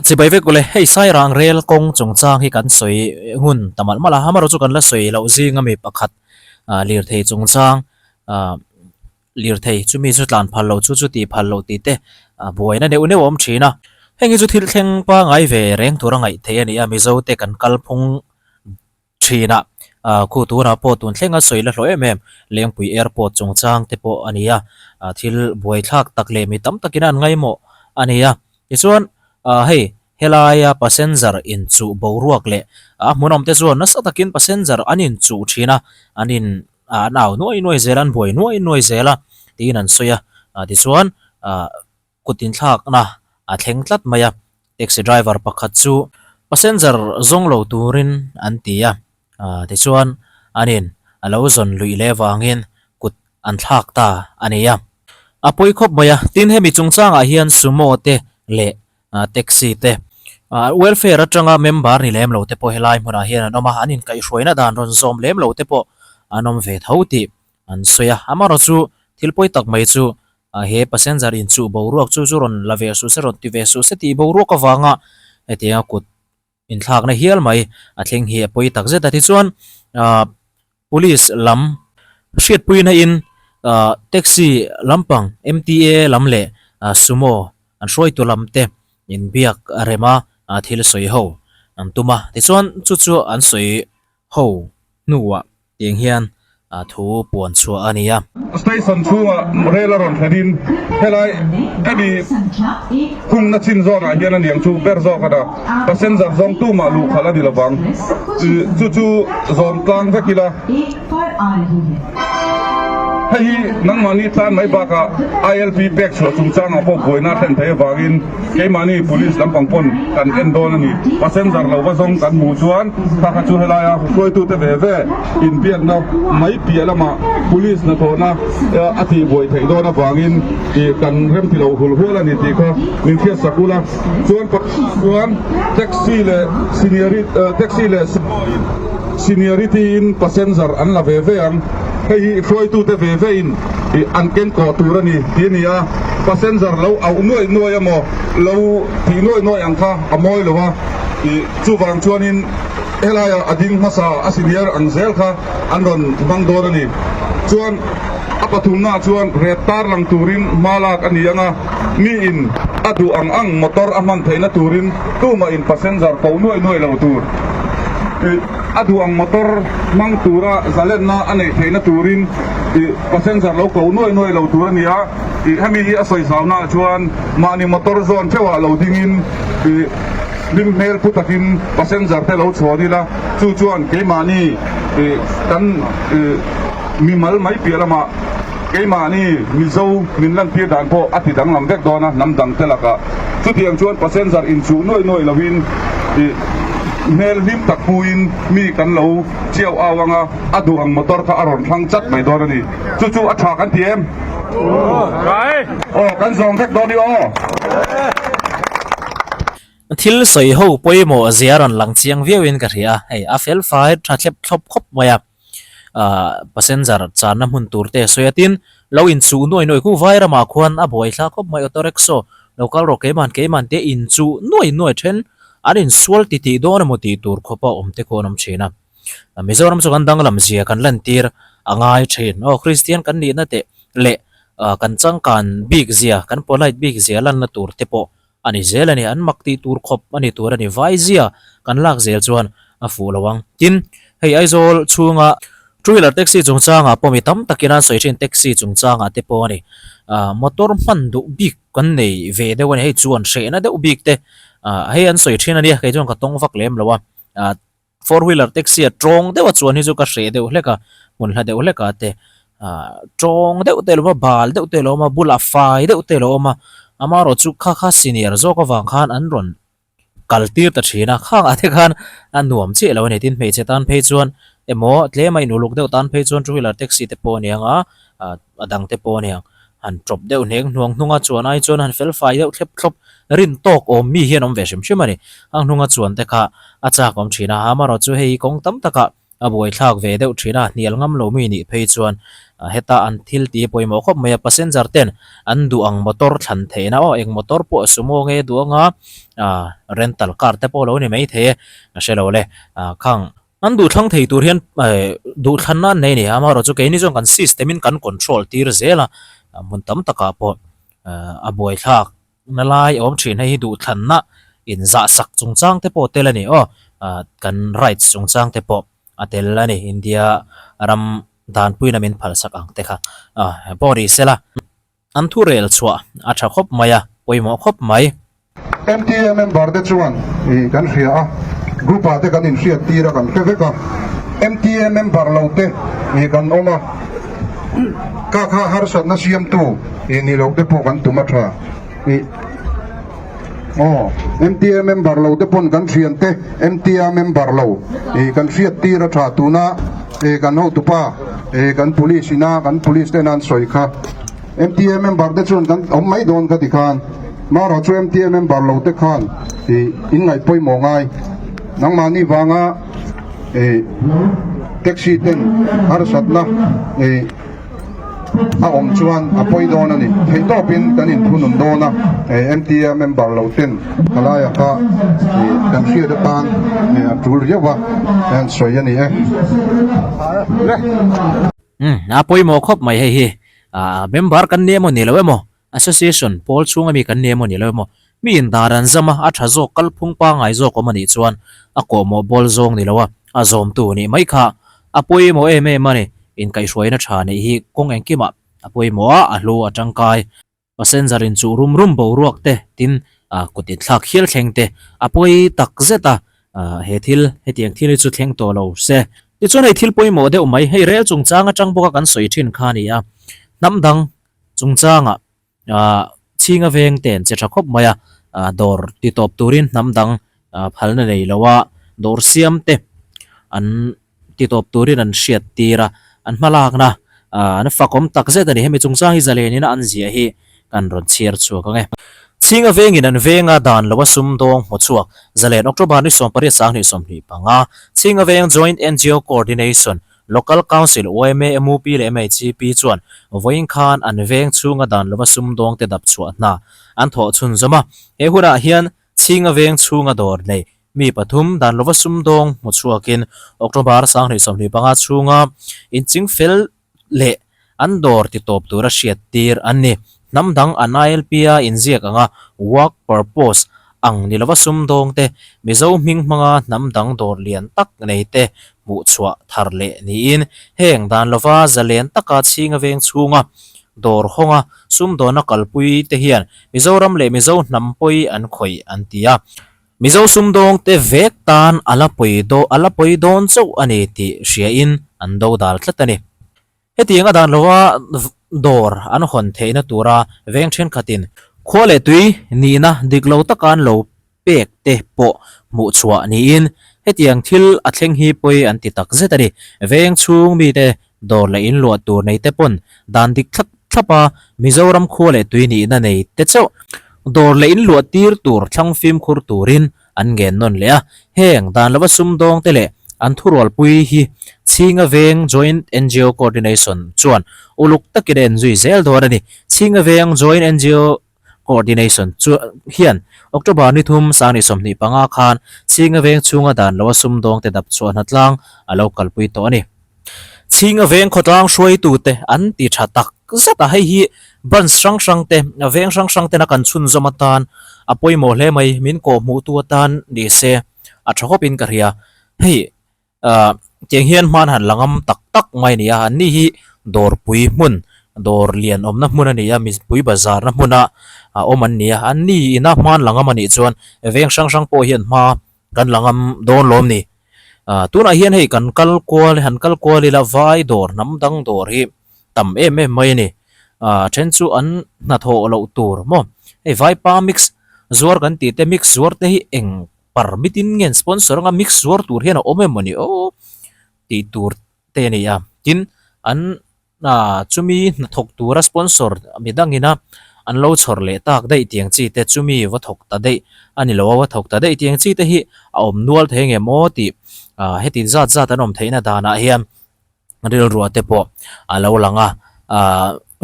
chỉ bởi vì có lẽ hay sai ràng rail công trồng trang hi kan soi hun tamal mala hamaro chu kan la soi lo zi ngami pakhat lir thei trồng trang lir thei chu mi chu tlan phal lo chu chu ti phal lo ti te buai na neu neu om thina hengi chu thil thleng pa ngai ve reng thura ngai the ani a mi zo te kan kal phung thina khu tu na po tun thlenga soi la hloi em lengpui airport trồng trang te po ania thil buai thak tak le mi tam takinan ngai mo ania chuan hei helaya passenger in chu boruak le munom te chuan na satakin passenger anin chu thina anin naw noi zelan boi noi zela tin an soya ti chuan kutin thak na thleng tlat maya taxi driver pakhat chu passenger zonglo turin an tia ti chuan anin alo zon lui le wangin kut an thak ta ania apoi khop maya tin hemi chungchanga hian sumo te le taxi te welfare atanga member ni lem lo te po helai mona hian anoma anin kai hroina dan ron zom lem lo te po anom ve thauti an soya amaro chu thilpoi tak mai chu he passenger in chu boruak chu chu ron lave su se ron ti ve su se ti boruak awanga etia kut in thak na hial mai athleng hi poi tak zeta ti chuan police lam hriat puina in taxi lampang MTA lamle sumo an roi tu lamte in biak rema thil soi ho am tuma ti chuan chu chu an soi ho nuwa tiang hian thu puan chua ania station chunga rela ron thadin helai abi khung na chin zona hian aniang chu ber zo kada passenger zong tu ma lu khala dilawang chu zon tlang vekila hei nang mani tan mai baka ILP back so chungchang apo boina then thei wangin ke mani police lampang pon kan endon ani passenger lo wazong kan mu chuan kha chu helaya hloi tu te ve in biak na mai pialama police na thona ati boi thei dona wangin i kan rem ti lo hul hul ani ti kho min thia sakula chuan taxi le seniority in passenger an la ve ang hei hloi tu te ve in an ken ko turani tinia passenger lo au noi amo lo ti noi ang kha amoi lowa chu wang chuanin helaya ading masa asinier ang zel kha anron bang dorani chuan apathuna chuan retar lang turin malak anianga mi in adu ang motor aman theina turin tuma in passenger ko noi lo tur adu ang motor mang tura zalen na ane theina turin passenger lo ko noi lo turania hemi hi asoi sauna chuan mani motor zone chewa lo dingin lim mel putakin passenger te lo chhodila chu chuan ke mani kan mimal mai pialama ke mani mizo minlan pi dan po ati dang lam vek dona nam dang telaka chu tiang chuan passenger in chu noi lovin mel lim takpuin mi kan lo chiao awanga adu ang motor ka aron thang chat mai dorani chu atha kan tiem kan zong vek doni thil soi ho poimo ziaran lang chiang viewin ka ria hei a fel fai tha thlep thlop khop maya passenger chana mun turte soyatin lo in chu noi ku vaira ma khuan a boi thla khop mai autorexo local ro keman te in chu noi then arin sual ti don mo ti tur khopa omte ko nam china mizoram chu kan dang lam zia kan lan tir angai thin christian kan ni na te le kan chang kan big zia kan polite big zia lan na tur te po ani zelani an makti tur khop ani tur ani vai zia kan lak zel chuan a fu lawang tin hei aizol chunga two-wheeler taxi chungchanga pomi tam takina soichin taxi chungchanga te po ani motor man du big kan nei ve de wani hei chuan she na de big te hei an soi thina ni kai jong ka tong vak lem lawa four-wheeler taxi a trong de wa chuan hi chu ka she de hleka mun hla de hleka te trong de te lo bal de te lo ma bula fai de te lo ma amaro chu kha senior zo ka wang khan an ron kaltir ta thina khang ate khan an nuam che lo ne tin phei che tan phei chuan emo tle mai nu luk de tan phei chuan two-wheeler taxi te po nianga adang te po niang han drop de neng nuang nunga chuan ai chuan han fel fai de thlep thlop rin tok om mi hian om ve shim shimani ang nunga chuan te kha acha kom thina amaro chu hei kong tam taka aboi thlak ve de thina nial ngam lo mi ni phei chuan heta an thil ti poimo khop maya passenger ten an duang motor than theina o eng motor po sumo nge duanga rental car te polo ni mai the shelo le khang an du thlang thei tur hian du thlan na nei ni ama ro chu ke ni jong kan system in kan control tir zela mun tam taka po a boi thak na lai om thin hei du thlan na in za sak chung chang te po telani o kan rights chung chang te po atelani India ram dan puina min phal sak ang te kha body sela an thu rel chwa a tha khop maya poimo khop mai MTM member te chuan kan hria a grupa te kan in hria tira kan veka MTM member lo te kan oma ka kha har sat na siam tu ni lo te po kan tumatra MTM member lo te pon kan hrian te MTM member lo kan hria tira tha tuna kan ho tupa kan police ina kan police te nan soi kha MTM member te chuan kan mai don ka ti khan ma ro chu MTM member lo te khan in ngai poi mo ngai nang mani wanga taxi ten har sat na a om chuan a poi don ani thei to pin kan in thunun dona MTM member lo ten kalaya ka kan hria de tan tur yawa an soi ani apoi mo khop mai hei hi member kan nemo ni lo mo association pol chunga mi kan nemo ni lo mo mi in daran zama a tha zo kal phung pa ngai zo ko mani chuan a ko mo bol zong ni lowa a zom tu ni mai kha apoi mo eme mani in kai hruaina tha ni hi kong engkima apoi mo a hlu a tangkai passenger in chu rum rum bo ruak te tin kutit thlak hial thleng te apoi tak zeta he thil he tiang thil chu thleng to lo se ti chuan hei thil poimo de umai hei rel chung changa tang boka kan soi thin kha ni a namdang chung changa chinga veng ten che tha khop maya dor ti top turin namdang phalna nei lowa dor siam te an ti top turin an hriat tira an hmalak na an fakom tak zeta ni hemi chung chang hi zalen ina an zia hi kan ron chiar chu ka nge chinga vengin an venga dan lowa sum dong mo chuak zalen october ni som pari sang ni som ni panga chinga veng joint NGO coordination local council OMA MUP le MHP chuan voin khan an veng chunga dan lowa sum dong te dap chuat na an tho chun zoma e hura hian chinga veng chunga dor nei mi pathum dan lowa sum dong mo chuakin october sang ni som ni panga chunga in ching fel le an dor ti top tura hriat tir an ni namdang an ILPA in ziak anga work purpose ang nilawa sum dong te mizo ming manga namdang dor lian tak nei te mu chua thar le ni in heng dan lova zalen taka chinga veng chunga dor honga sum dona kalpui te hian mizoram le mizo nampoi an khoi an tia mizo sum dong te vek tan alapoi don chau ani ti hria in an do dal tlatani hetianga dan lova dor an hon theina tura veng then khatin khole tui ni na diklo takan lo pek te po mu chua ni in hetiang thil a thleng hi poi an ti tak zetani veng chung mi te dor la in lo tur nei te pon dan dik thapa mizoram khole tui ni na nei te chau dor la in lo tir tur thlang film khur turin an gen non le a heng dan lawa sum dong te le an thurol pui hi chinga veng joint NGO coordination chuan uluk takiren zui zel dorani chinga veng joint NGO coordination chu hian october ni thum sang ni somni panga khan chinga veng chunga dan lo sum dong te dap chuan hatlang a local pui to ani chinga veng khotlang shroi tu te an ti tha tak zata hei hi ban sang te veng sang te na kan chun zomatan apoi mo hle mai min ko mu tu tan ni se a thokopin ka ria hei tiang hian man han langam tak ngai ni a ni hi dor pui mun dor lian omna mun ani ya mi pui bazar na muna oman ni an ni ina man langam ani chuan veng sang po hian ma kan langam don lom ni tuna hian hei kan kal kwal la vai dor nam dang dor hi tam em mai ni then chu an na tho lo tur mo hei vai pa mix zuar kan ti te mix zuar te hi eng permitin ngen sponsor nga mix zuar tur hian ome mani o ti tur te ni ya tin an chumi na thok tura sponsor midangina an lo chhor le tak dei tiang chi te chumi wa thok ta dei ani lo wa thok ta dei tiang chi te hi a om nual the nge mo ti heti zat anom theina dana hiam ril ruwa te po alo langa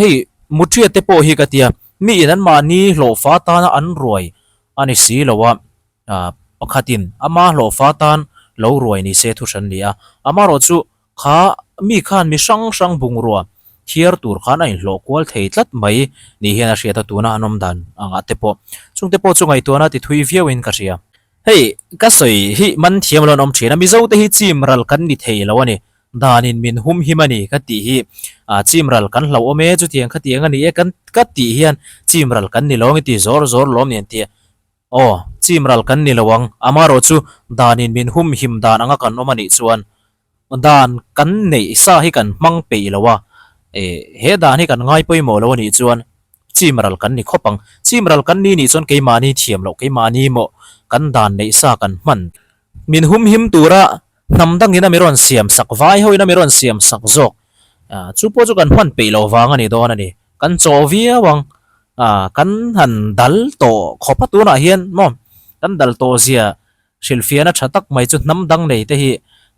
hei mutria te po hi katia mi inan mani lo fata na an ruai ani si lowa pakhatin ama lo fatan lo ruai ni se thu than lia ama ro chu kha mi khan mi sang sang bung ruwa thiar tur khan ai lo kwal thei tlat mai ni hian a hria ta tuna anom dan anga te po chung te po chu ngai tuana ti thui viawin ka ria hei ka soi hi man thiam lon om thina mi zo te hi chim ral kan ni thei lo ani danin min hum himani ka ti hi chim ral kan hlo ome chu tiang kha tiang ani e kan ka ti hian chim ral kan ni long ti zor zor lom nen ti chim ral kan ni lawang amaro chu danin min hum him dan anga kan omani chuan dan kan nei sa hi kan mang pe lawa he dan hi kan ngai poi mo lo ni chuan chim ral kan ni khopang chim ral kan ni chuan ke mani thiam lo ke mani mo kan dan nei sa kan man min hum him tura namdang ina meron siam sak vai ho ina meron siam sak zok chu po chu kan man pe lo wang ani don ani kan chovia wang kan han dal to khopa tu na hian mom kan dal to zia silfiana thatak mai chu namdang nei te hi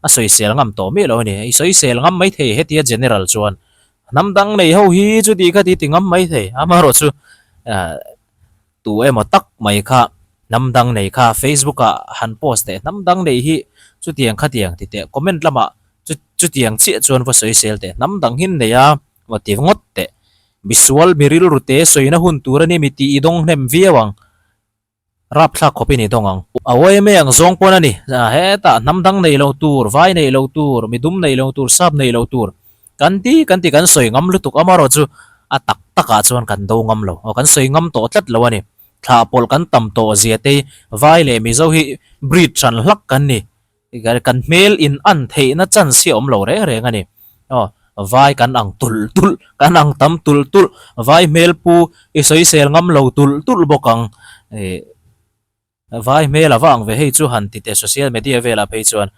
a soi sel ngam to me lo ni i soi sel ngam mai the he tia general chuan namdang nei ho hi chu ti ka ti tingam mai the amaro chu tu emo tak mai kha namdang nei kha facebook a han post te namdang nei hi chu tiang kha tiang ti te comment lama chu tiang chi chuan vo soi sel te namdang hin ne ya wa ti ngot te visual miril rute soina hun turani mi ti idong hnem viawang rap thla khopi ni dongang awai me ang zong pon ani he ta namdang nei lo tur vai nei lo tur midum nei lo tur sap nei lo tur kan ti kan soi ngam lutuk amaro chu atak taka chuan kan do ngam lo kan soi ngam to tlat lo ani thla pol kan tam to zia te vai le mi zo hi breed chan hlak kan ni kan mail in an thei na chan si om lo re re ngani vai kan ang tul kan ang tam tul vai mail pu isoi sel ngam lo tul bokang vai mail awang ve hei chu han ti te social media vela page chuan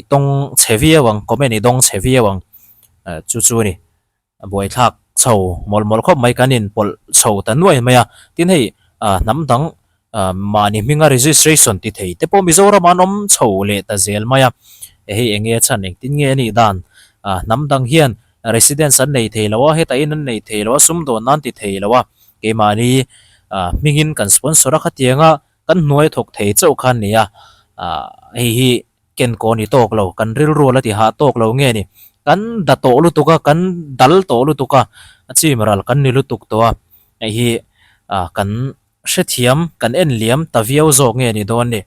itong chhevia wang comment idong chhevia wang chu ni boi thak chho mol khop mai kanin pol chho ta nuai maya tin hei namdang mani minga registration ti thei te po mizoram anom chho le ta zel maya hei enge chan eng tin nge ni dan namdang hian residence an nei thei lawa heta in an nei thei lawa sum do nan ti thei lawa ke mani mingin kan sponsor kha tianga kan nuai thok thei chau khan nia hi ken ko ni tok lo kan ril ro la ti ha tok lo nge ni kan da to lu tuka kan dal to lu tuka chim ral kan ni lu tuk to hi kan hrethiam kan en liam ta viau zo nge ni don ni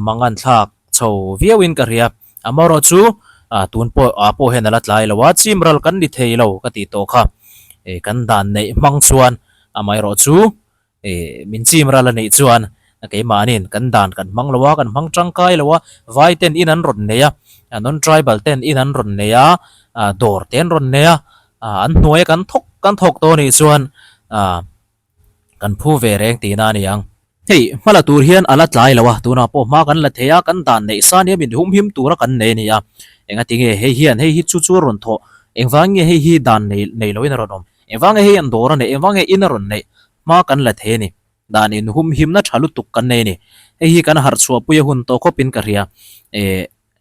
mangan thak chho viawin ka ria amaro chu tun po hen ala tlai lawa chim ral kan ni thei lo ka ti to kha kan dan nei mang chuan amai ro chu min chim ral nei chuan ke manin kan dan kan mang lawa kan mang tangkai lawa vai ten in an ron neya non tribal ten in an ron neya dor ten ron neya an hnuai kan thok to ni chuan kan phu ve reng ti na ni yang hei mala tur hian ala tlai lawa tuna po ma kan la theya kan dan nei sa ni min hum him tura kan nei ni ya enga tinge hei hian hei hi chu ron tho engwange hei hi dan nei loin ronom engwange hei an dor ne engwange in ron nei ma kan la the ni dan in hum him na thalu tuk kan nei ni hei kan har chua puya hun to khopin ka ria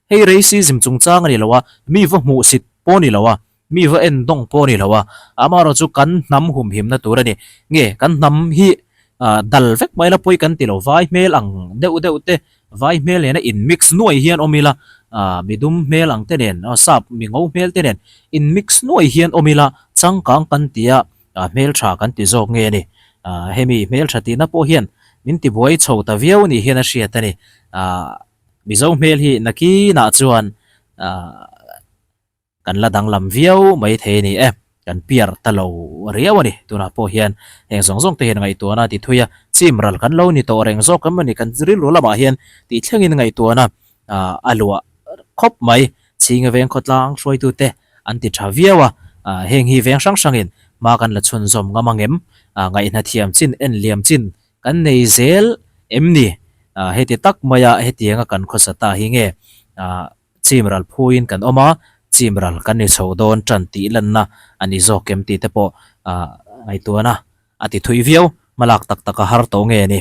hei racism chungchang ani lawa mi va mu sit po ni lawa mi va en dong po ni lawa amaro chu kan nam hum him na turani nge kan nam hi dal vek mai la poi kan tilo vai mel ang deu te vai mel ena in mix nuai hian omila midum mel ang tenen sap mi ngau mel tenen in mix nuai hian omila changkang kan tia mel tha kan ti zok nge ni hemi mel tha ti na po hian min ti boi chho ta viau ni hian a hria ta ni mi zo mel hi naki na chuan kan la dang lam viau mai the ni kan piar talo riawani tuna po hian heng zong te hen ngai tu na ti thuya chimral kan lo ni to reng zo kam ni kan zril lo lama hian ti thlengin ngai tu na alua khop mai ching veng khotlang hroi tu te an ti tha viawa heng hi veng sang in ma kan la chun zom ngamangem ngai na thiam chin en liam chin kan nei zel emni heti tak maya hetianga kan khosata hi nge chimral phuin kan oma chimral kan ni chodon tran ti lan na ani zo kem ti te po ai tu na ati thui viau malak tak tak har to nge ni